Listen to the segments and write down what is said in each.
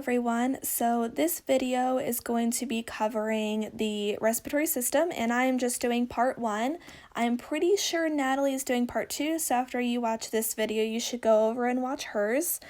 everyone. So this video is going to be covering the respiratory system, and I am just doing part 1. I'm pretty sure Natalie is doing part 2, so after you watch this video you should go over and watch hers.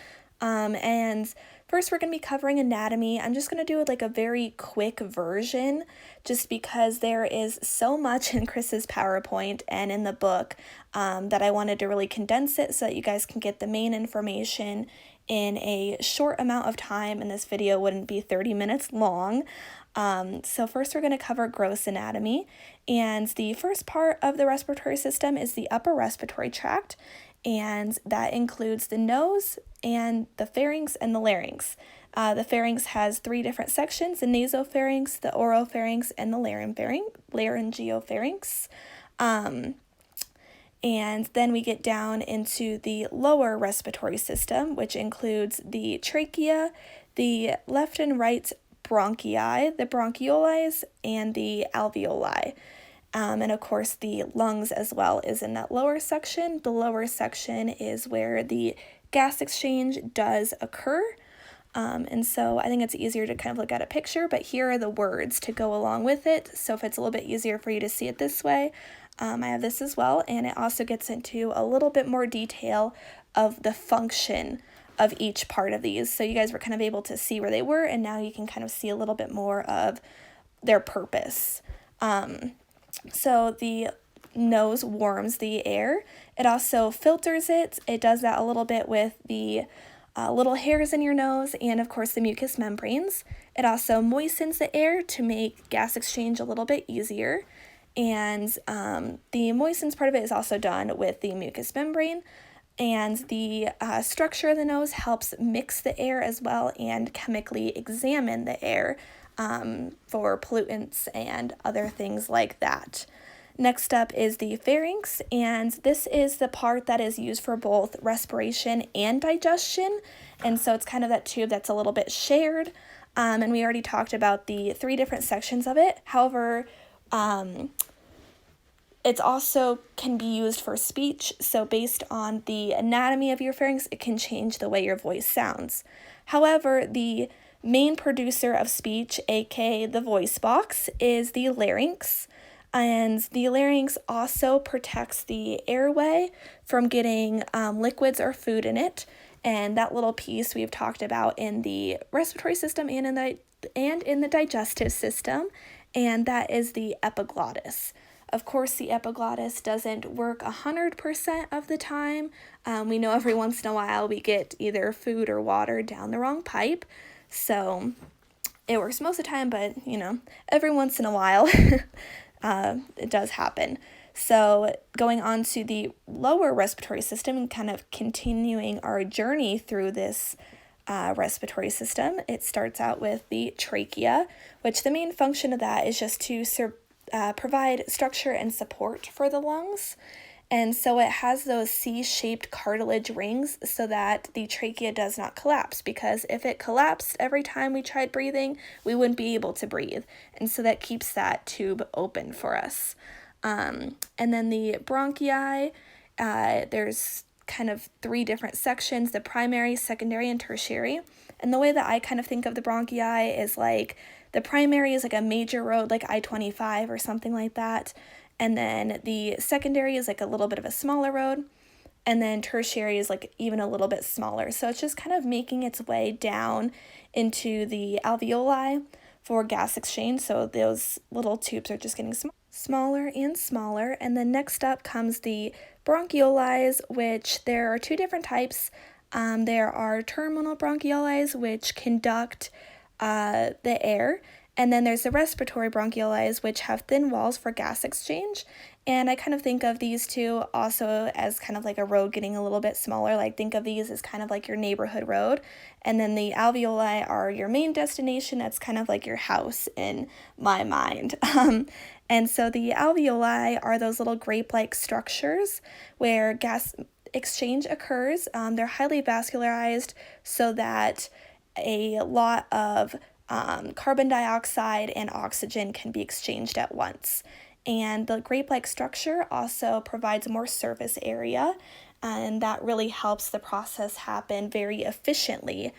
And first we're going to be covering anatomy. I'm just going to do like a very quick version just because there is so much in Chris's PowerPoint and in the book that I wanted to really condense it so that you guys can get the main information in a short amount of time, and this video wouldn't be 30 minutes long. So first we're going to cover gross anatomy, and the first part of the respiratory system is the upper respiratory tract, and that includes the nose and the pharynx and the larynx. The pharynx has 3 different sections: the nasopharynx, the oropharynx, and the laryngopharynx. And then we get down into the lower respiratory system, which includes the trachea, the left and right bronchi, the bronchioles, and the alveoli. And of course the lungs as well is in that lower section. The lower section is where the gas exchange does occur. And so I think it's easier to kind of look at a picture, but here are the words to go along with it. So if it's a little bit easier for you to see it this way, I have this as well, and it also gets into a little bit more detail of the function of each part of these. So you guys were kind of able to see where they were, and now you can kind of see a little bit more of their purpose. So the nose warms the air. It also filters it. It does that a little bit with the little hairs in your nose and of course the mucous membranes. It also moistens the air to make gas exchange a little bit easier. And the moistens part of it is also done with the mucous membrane, and the structure of the nose helps mix the air as well and chemically examine the air for pollutants and other things like that. Next up is the pharynx, and this is the part that is used for both respiration and digestion, and so it's kind of that tube that's a little bit shared, and we already talked about the 3 different sections of it. However, it also can be used for speech, so based on the anatomy of your pharynx, it can change the way your voice sounds. However, the main producer of speech, aka the voice box, is the larynx, and the larynx also protects the airway from getting liquids or food in it, and that little piece we've talked about in the respiratory system and in the digestive system, and that is the epiglottis. Of course, the epiglottis doesn't work 100% of the time. We know every once in a while we get either food or water down the wrong pipe, so it works most of the time, but every once in a while it does happen. So going on to the lower respiratory system and kind of continuing our journey through this respiratory system, it starts out with the trachea, which the main function of that is just to provide structure and support for the lungs. And so it has those C-shaped cartilage rings so that the trachea does not collapse, because if it collapsed every time we tried breathing, we wouldn't be able to breathe. And so that keeps that tube open for us. And then the bronchi, there's kind of 3 different sections: the primary, secondary, and tertiary. And the way that I kind of think of the bronchi is like the primary is like a major road, like I-25 or something like that. And then the secondary is like a little bit of a smaller road. And then tertiary is like even a little bit smaller. So it's just kind of making its way down into the alveoli for gas exchange. So those little tubes are just getting smaller and smaller. And then next up comes the bronchioles, which there are 2 different types. There are terminal bronchioles, which conduct the air, and then there's the respiratory bronchioles, which have thin walls for gas exchange. And I kind of think of these 2 also as kind of like a road getting a little bit smaller. Like think of these as kind of like your neighborhood road, and then the alveoli are your main destination. That's kind of like your house in my mind. And so the alveoli are those little grape-like structures where gas exchange occurs. They're highly vascularized so that a lot of carbon dioxide and oxygen can be exchanged at once. And the grape-like structure also provides more surface area, and that really helps the process happen very efficiently.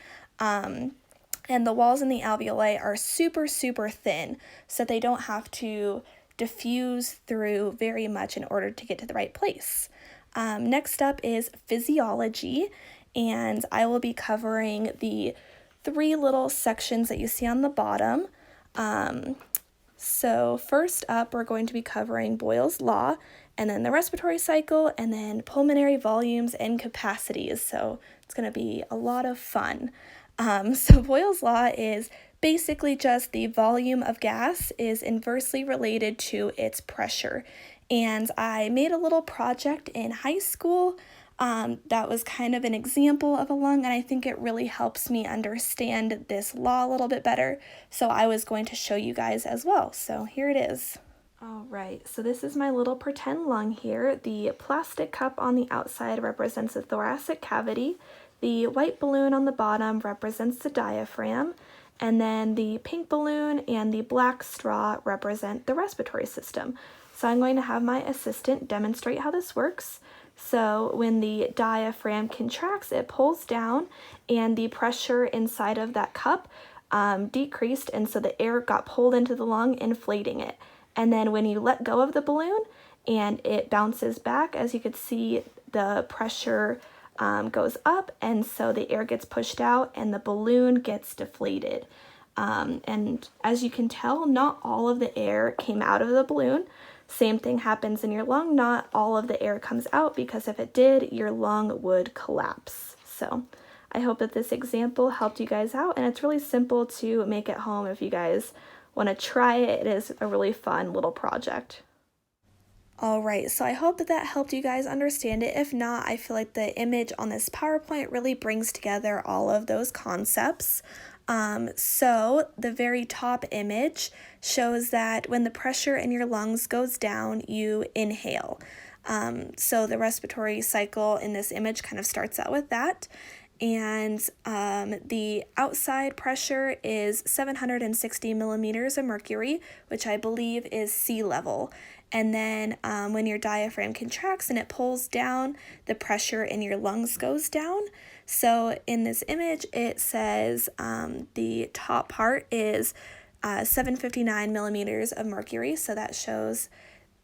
And the walls in the alveoli are super, super thin, so they don't have to diffuse through very much in order to get to the right place. Next up is physiology, and I will be covering the 3 little sections that you see on the bottom. So first up, we're going to be covering Boyle's law, and then the respiratory cycle, and then pulmonary volumes and capacities. So it's going to be a lot of fun. So Boyle's law is basically just the volume of gas is inversely related to its pressure. And I made a little project in high school that was kind of an example of a lung, and I think it really helps me understand this law a little bit better. So I was going to show you guys as well. So here it is. All right, so this is my little pretend lung here. The plastic cup on the outside represents the thoracic cavity. The white balloon on the bottom represents the diaphragm, and then the pink balloon and the black straw represent the respiratory system. So I'm going to have my assistant demonstrate how this works. So when the diaphragm contracts, it pulls down, and the pressure inside of that cup decreased, and so the air got pulled into the lung, inflating it. And then when you let go of the balloon and it bounces back, as you could see, the pressure goes up, and so the air gets pushed out and the balloon gets deflated. And as you can tell, not all of the air came out of the balloon. Same thing happens in your lung. Not all of the air comes out, because if it did, your lung would collapse. So I hope that this example helped you guys out, and it's really simple to make at home if you guys want to try it. It is a really fun little project. All right, so I hope that that helped you guys understand it. If not, I feel like the image on this PowerPoint really brings together all of those concepts. So the very top image shows that when the pressure in your lungs goes down, you inhale. So the respiratory cycle in this image kind of starts out with that. And the outside pressure is 760 millimeters of mercury, which I believe is sea level. And then when your diaphragm contracts and it pulls down, the pressure in your lungs goes down. So in this image, it says the top part is 759 millimeters of mercury. So that shows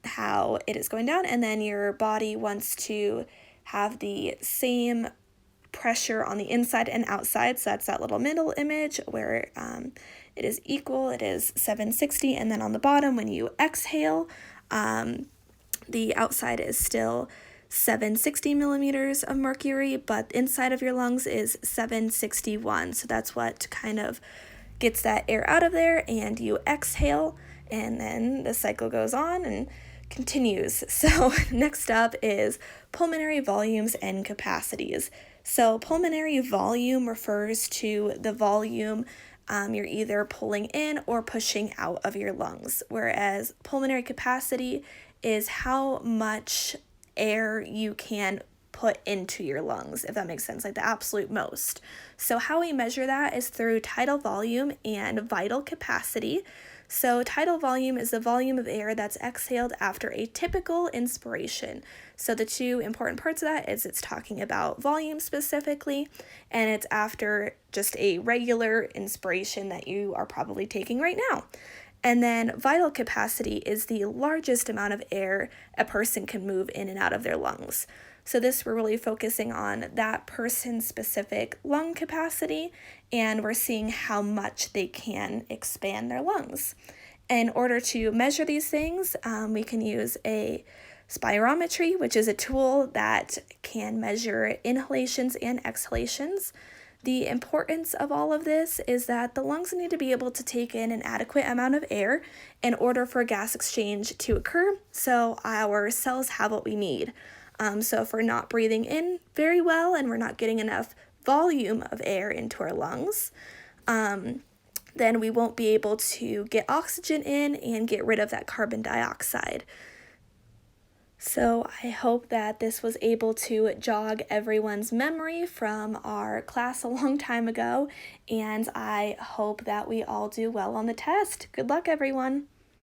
how it is going down. And then your body wants to have the same pressure on the inside and outside. So that's that little middle image where it is equal. It is 760. And then on the bottom, when you exhale, the outside is still 760 millimeters of mercury, but inside of your lungs is 761. So that's what kind of gets that air out of there, and you exhale, and then the cycle goes on and continues. So next up is pulmonary volumes and capacities. So pulmonary volume refers to the volume you're either pulling in or pushing out of your lungs, whereas pulmonary capacity is how much air you can put into your lungs, if that makes sense, like the absolute most. So how we measure that is through tidal volume and vital capacity. So tidal volume is the volume of air that's exhaled after a typical inspiration. So the two important parts of that is it's talking about volume specifically, and it's after just a regular inspiration that you are probably taking right now. And then vital capacity is the largest amount of air a person can move in and out of their lungs. So this, we're really focusing on that person's specific lung capacity, and we're seeing how much they can expand their lungs. In order to measure these things, we can use a spirometry, which is a tool that can measure inhalations and exhalations. The importance of all of this is that the lungs need to be able to take in an adequate amount of air in order for gas exchange to occur, so our cells have what we need. So if we're not breathing in very well and we're not getting enough volume of air into our lungs, then we won't be able to get oxygen in and get rid of that carbon dioxide. So I hope that this was able to jog everyone's memory from our class a long time ago, and I hope that we all do well on the test. Good luck, everyone.